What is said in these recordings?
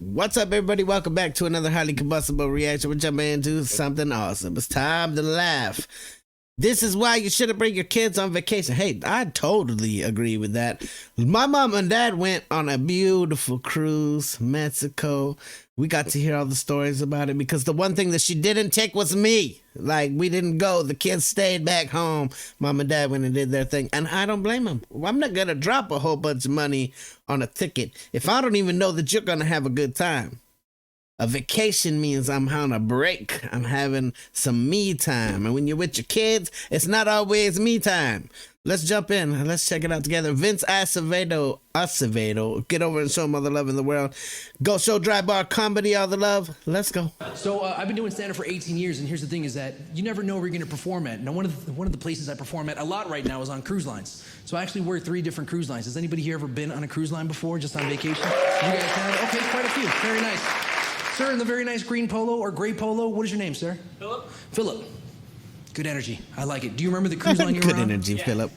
What's up, everybody? Welcome back to another highly combustible reaction. We're jumping into something awesome. It's time to laugh. This is why you shouldn't bring your kids on vacation. Hey, I totally agree with that. My mom and dad went on a beautiful cruise, Mexico. We got to hear all the stories about it because the one thing that she didn't take was me. Like, we didn't go. The kids stayed back home. Mom and dad went and did their thing. And I don't blame them. I'm not going to drop a whole bunch of money on a ticket if I don't even know that you're going to have a good time. A vacation means I'm on a break. I'm having some me time. And when you're with your kids, it's not always me time. Let's jump in. Let's check it out together. Vince Acevedo. Get over and show them all the love in the world. Go show Dry Bar Comedy all the love. Let's go. So I've been doing stand-up for 18 years, and here's the thing is that you never know where you're going to perform at. Now, one of the places I perform at a lot right now is on cruise lines. So I actually work 3 different cruise lines. Has anybody here ever been on a cruise line before, just on vacation? You guys have? Okay, quite a few. Very nice. Sir, in the very nice green polo or gray polo, what is your name, sir? Philip. Philip. Good energy. I like it. Do you remember the cruise line you were on? Good energy, yeah. Philip.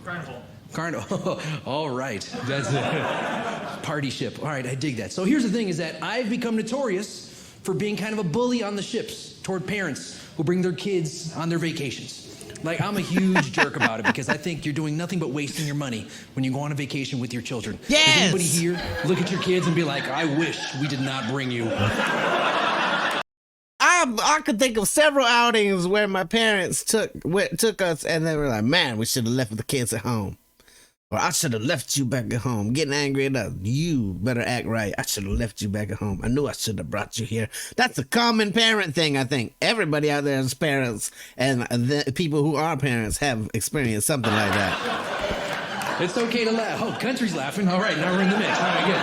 Carnival. Carnival. All right. That's it. Party ship. All right, I dig that. So here's the thing is that I've become notorious for being kind of a bully on the ships toward parents who bring their kids on their vacations. Like, I'm a huge jerk about it because I think you're doing nothing but wasting your money when you go on a vacation with your children. Yes! Does anybody here look at your kids and be like, I wish we did not bring you? I could think of several outings where my parents took us and they were like, man, we should have left the kids at home. Or I should have left you back at home. Getting angry at us. You better act right. I should have left you back at home. I knew I should have brought you here. That's a common parent thing, I think. Everybody out there is parents, and the people who are parents have experienced something like that. It's okay to laugh. Oh, country's laughing. All right, now we're in the mix. All right, good.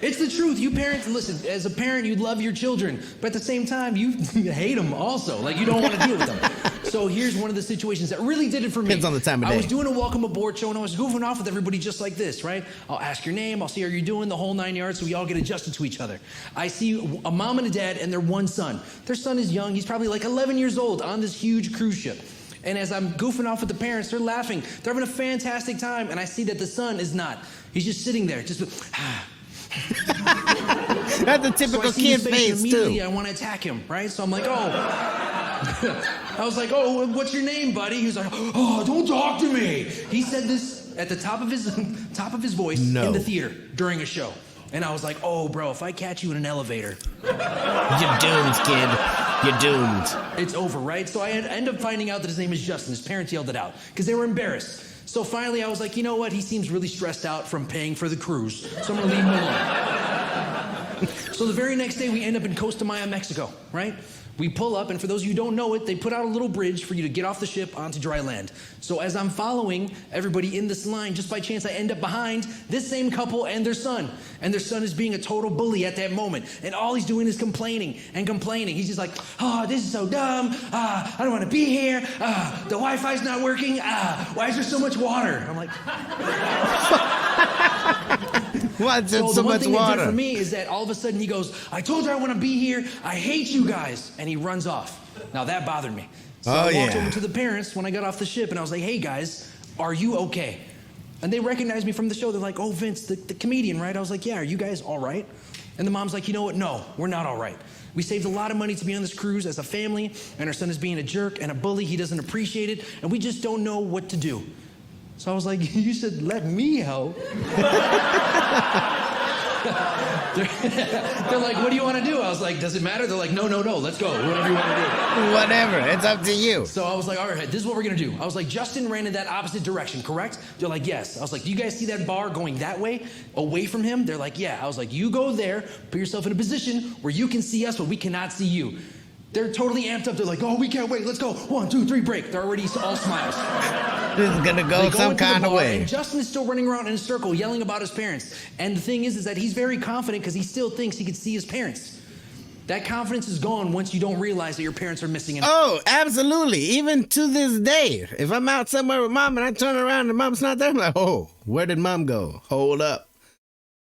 It's the truth. You parents, listen, as a parent, you love your children, but at the same time, you hate them also. Like, you don't want to deal with them. So here's one of the situations that really did it for me. Depends on the time of day. I was doing a welcome aboard show, and I was goofing off with everybody just like this, right? I'll ask your name, I'll see how you're doing, the whole 9 yards, so we all get adjusted to each other. I see a mom and a dad and their one son. Their son is young. He's probably like 11 years old on this huge cruise ship. And as I'm goofing off with the parents, they're laughing. They're having a fantastic time, and I see that the son is not. He's just sitting there, just That's a typical kid face, immediately, too. I want to attack him, right? So I'm like, I was like, oh, what's your name, buddy? He was like, oh, don't talk to me. He said this at the top of his voice in the theater during a show. And I was like, oh, bro, if I catch you in an elevator. You're doomed, kid. You're doomed. It's over, right? So I end up finding out that his name is Justin. His parents yelled it out because they were embarrassed. So finally, I was like, you know what? He seems really stressed out from paying for the cruise. So I'm going to leave him alone. So the very next day, we end up in Costa Maya, Mexico, right? We pull up, and for those of you who don't know it, they put out a little bridge for you to get off the ship onto dry land. So as I'm following everybody in this line, just by chance, I end up behind this same couple and their son. And their son is being a total bully at that moment. And all he's doing is complaining and complaining. He's just like, oh, this is so dumb. I don't want to be here. The Wi-Fi's not working. Why is there so much water? I'm like... What's so so much water? The one thing it did for me is that all of a sudden he goes, I told you I want to be here. I hate you guys. And he runs off. Now that bothered me. So I walked over to the parents when I got off the ship and I was like, hey guys, are you okay? And they recognized me from the show. They're like, oh, Vince, the comedian, right? I was like, yeah, are you guys all right? And the mom's like, you know what? No, we're not all right. We saved a lot of money to be on this cruise as a family, and our son is being a jerk and a bully. He doesn't appreciate it, and we just don't know what to do. So I was like, you should let me help. They're like, what do you want to do? I was like, does it matter? They're like, no, let's go. Whatever you want to do. Whatever, it's up to you. So I was like, all right, this is what we're going to do. I was like, Justin ran in that opposite direction, correct? They're like, yes. I was like, do you guys see that bar going that way, away from him? They're like, yeah. I was like, you go there, put yourself in a position where you can see us, but we cannot see you. They're totally amped up. They're like, oh, we can't wait. Let's go. 1, 2, 3, break. They're already all smiles. This is going to go some kind of way. And Justin is still running around in a circle yelling about his parents. And the thing is that he's very confident because he still thinks he can see his parents. That confidence is gone once you don't realize that your parents are missing. Oh, absolutely. Even to this day, if I'm out somewhere with mom and I turn around and mom's not there, I'm like, oh, where did mom go? Hold up.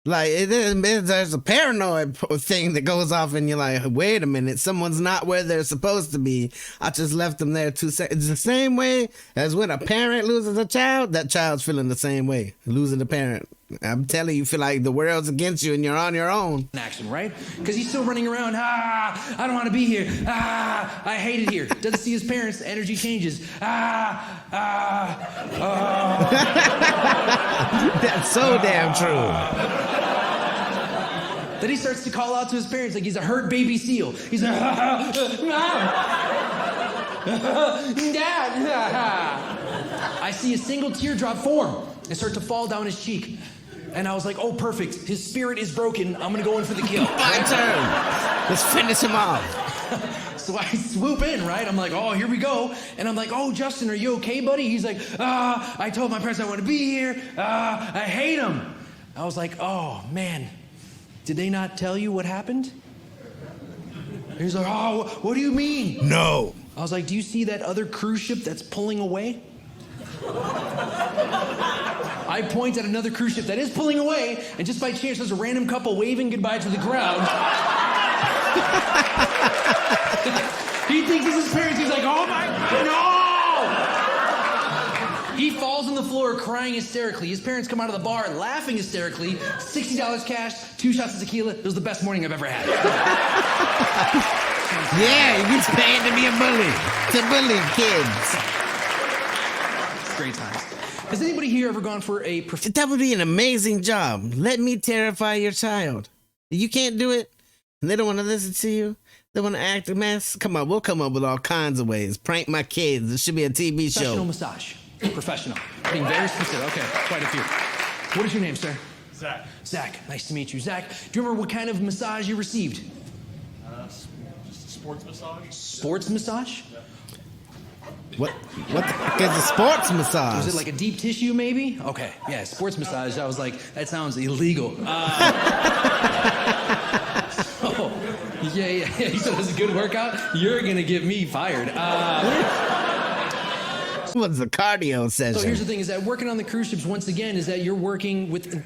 Like, there's a paranoid thing that goes off and you're like, wait a minute, someone's not where they're supposed to be. I just left them there 2 seconds. It's the same way as when a parent loses a child, that child's feeling the same way, losing the parent. I'm telling you, feel like the world's against you and you're on your own. Action, right? Because he's still running around. I don't want to be here. I hate it here. Doesn't see his parents. The energy changes. That's so damn true. Then he starts to call out to his parents like he's a hurt baby seal. He's like, Dad. I see a single teardrop form and start to fall down his cheek. And I was like, oh, perfect. His spirit is broken. I'm going to go in for the kill. My turn. Let's finish him off. So I swoop in, right? I'm like, oh, here we go. And I'm like, oh, Justin, are you okay, buddy? He's like, I told my parents I want to be here. I hate them. I was like, oh, man. Did they not tell you what happened? He's like, oh, what do you mean? No. I was like, do you see that other cruise ship that's pulling away? I point at another cruise ship that is pulling away, and just by chance, there's a random couple waving goodbye to the crowd. He thinks it's his parents. He's like, oh my God, no! He falls on the floor crying hysterically. His parents come out of the bar laughing hysterically. $60 cash, 2 shots of tequila. It was the best morning I've ever had. Yeah, he's paying to be a bully. To bully kids. Great times. Has anybody here ever gone for a... That would be an amazing job. Let me terrify your child. You can't do it, and they don't want to listen to you. They want to act a mess. Come on, we'll come up with all kinds of ways. Prank my kids. It should be a TV show. Professional massage. Professional. Being very specific. Okay, quite a few. What is your name, sir? Zach. Zach. Nice to meet you. Zach, do you remember what kind of massage you received? Just a sports massage. Sports massage? Yeah. What the heck is a sports massage? Was it like a deep tissue, maybe? Okay, yeah, sports massage. I was like, that sounds illegal. Oh, yeah. You said it was a good workout? You're going to get me fired. What's a cardio session? So here's the thing, is that working on the cruise ships, once again, is that you're working with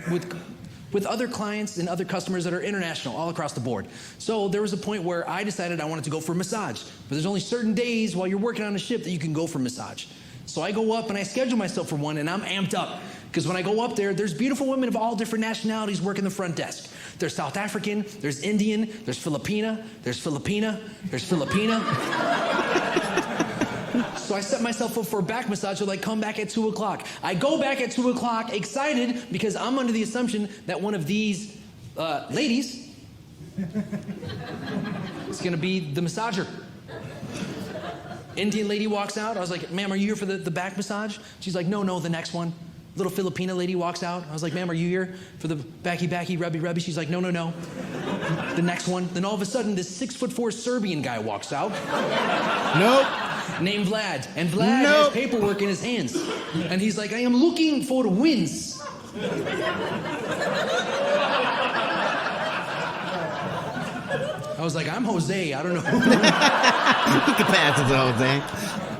other clients and other customers that are international all across the board. So there was a point where I decided I wanted to go for a massage. But there's only certain days while you're working on a ship that you can go for a massage. So I go up and I schedule myself for one, and I'm amped up. Because when I go up there, there's beautiful women of all different nationalities working the front desk. There's South African, there's Indian, there's Filipina. So I set myself up for a back massage. They're like, come back at 2 o'clock. I go back at 2 o'clock, excited, because I'm under the assumption that one of these ladies is going to be the massager. Indian lady walks out. I was like, ma'am, are you here for the back massage? She's like, no, the next one. Little Filipina lady walks out. I was like, ma'am, are you here for the backy, rubby? She's like, no. The next one. Then all of a sudden, this 6'4" Serbian guy walks out. Nope. Named Vlad. And Vlad has paperwork in his hands. And he's like, I am looking for wins. I was like, I'm Jose. I don't know who. You can pass it to Jose.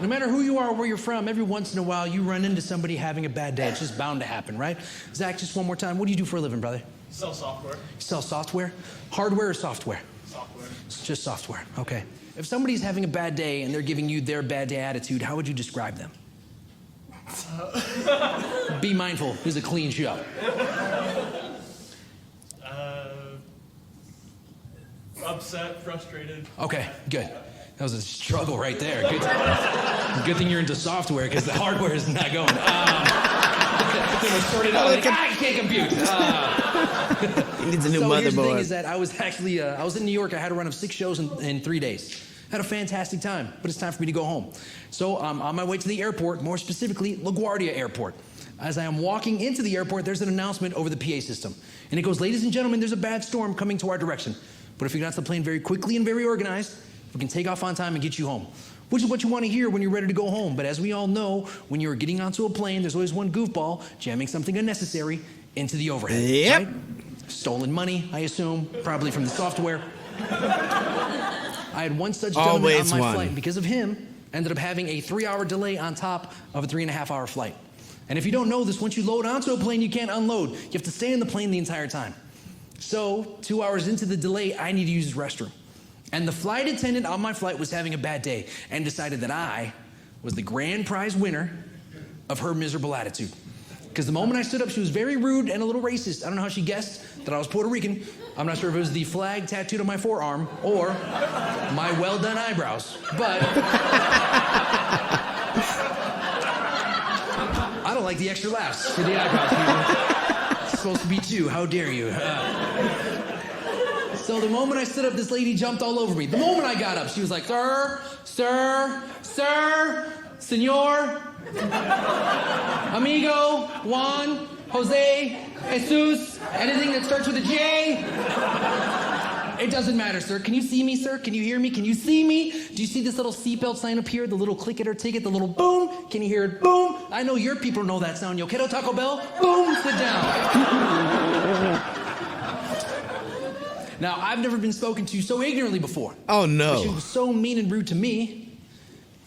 No matter who you are or where you're from, every once in a while you run into somebody having a bad day. It's just bound to happen, right? Zach, just one more time. What do you do for a living, brother? Sell software. You sell software? Hardware or software? Software. It's just software. Okay. If somebody's having a bad day and they're giving you their bad day attitude, how would you describe them? Be mindful. This is a clean show. Upset, frustrated. Okay, good. That was a struggle right there. Good thing you're into software, because the hardware is not going. They were sorted out. Like, I can't compute. He needs a new so motherboard. Here's the thing is that I was actually, I was in New York. I had a run of 6 shows in 3 days. Had a fantastic time, but it's time for me to go home. So on my way to the airport, more specifically, LaGuardia Airport. As I am walking into the airport, there's an announcement over the PA system. And it goes, ladies and gentlemen, there's a bad storm coming to our direction. But if you get off the plane very quickly and very organized, we can take off on time and get you home. Which is what you want to hear when you're ready to go home. But as we all know, when you're getting onto a plane, there's always one goofball jamming something unnecessary into the overhead. Yep. Right? Stolen money, I assume, probably from the software. I had one such gentleman on my flight. Because of him, ended up having a 3-hour delay on top of a 3.5-hour flight. And if you don't know this, once you load onto a plane, you can't unload. You have to stay in the plane the entire time. So 2 hours into the delay, I need to use his restroom. And the flight attendant on my flight was having a bad day and decided that I was the grand prize winner of her miserable attitude. Because the moment I stood up, she was very rude and a little racist. I don't know how she guessed that I was Puerto Rican. I'm not sure if it was the flag tattooed on my forearm or my well-done eyebrows. But I don't like the extra laughs for the eyebrows, people. It's supposed to be 2. How dare you? So the moment I stood up, this lady jumped all over me. The moment I got up, she was like, sir, sir, sir, senor, amigo, Juan, Jose, Jesus, anything that starts with a J. It doesn't matter, sir. Can you see me, sir? Can you hear me? Can you see me? Do you see this little seatbelt sign up here? The little click it or ticket, the little boom? Can you hear it? Boom. I know your people know that sound. Yo quiero Taco Bell? Boom, sit down. Now, I've never been spoken to so ignorantly before. Oh, no. But she was so mean and rude to me,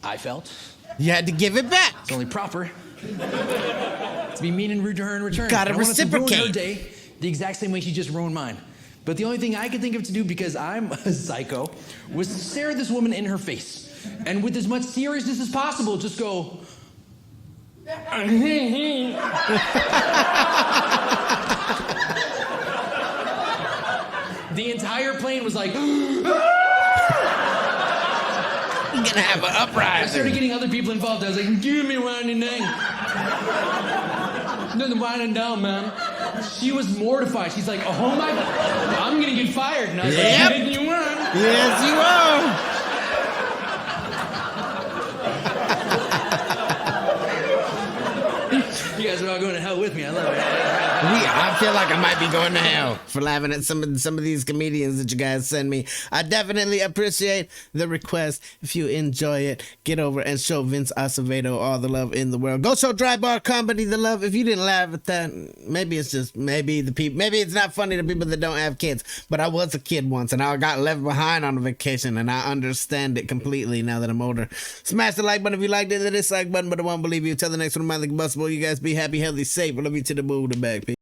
I felt. You had to give it back. It's only proper to be mean and rude to her in return. Gotta reciprocate. I wanted to ruin her day the exact same way she just ruined mine. But the only thing I could think of to do, because I'm a psycho, was to stare at this woman in her face. And with as much seriousness as possible, just go... The entire plane was like... You're gonna have an uprising. I started getting other people involved. I was like, give me winding down. Nothing winding down, man. She was mortified. She's like, oh my God, I'm gonna get fired. And I was like, Yes, you are. You guys are all going to hell with me. I love it. I feel like I might be going to hell for laughing at some of these comedians that you guys send me. I definitely appreciate the request. If you enjoy it, get over and show Vince Acevedo all the love in the world. Go show Dry Bar Comedy the love. If you didn't laugh at that, maybe it's just maybe it's not funny to people that don't have kids. But I was a kid once and I got left behind on a vacation and I understand it completely now that I'm older. Smash the like button if you liked it, the dislike button, but I won't believe you. Till the next one, I'm the Combustible. You guys be happy, healthy, safe. I love you to the moon and back. Peace.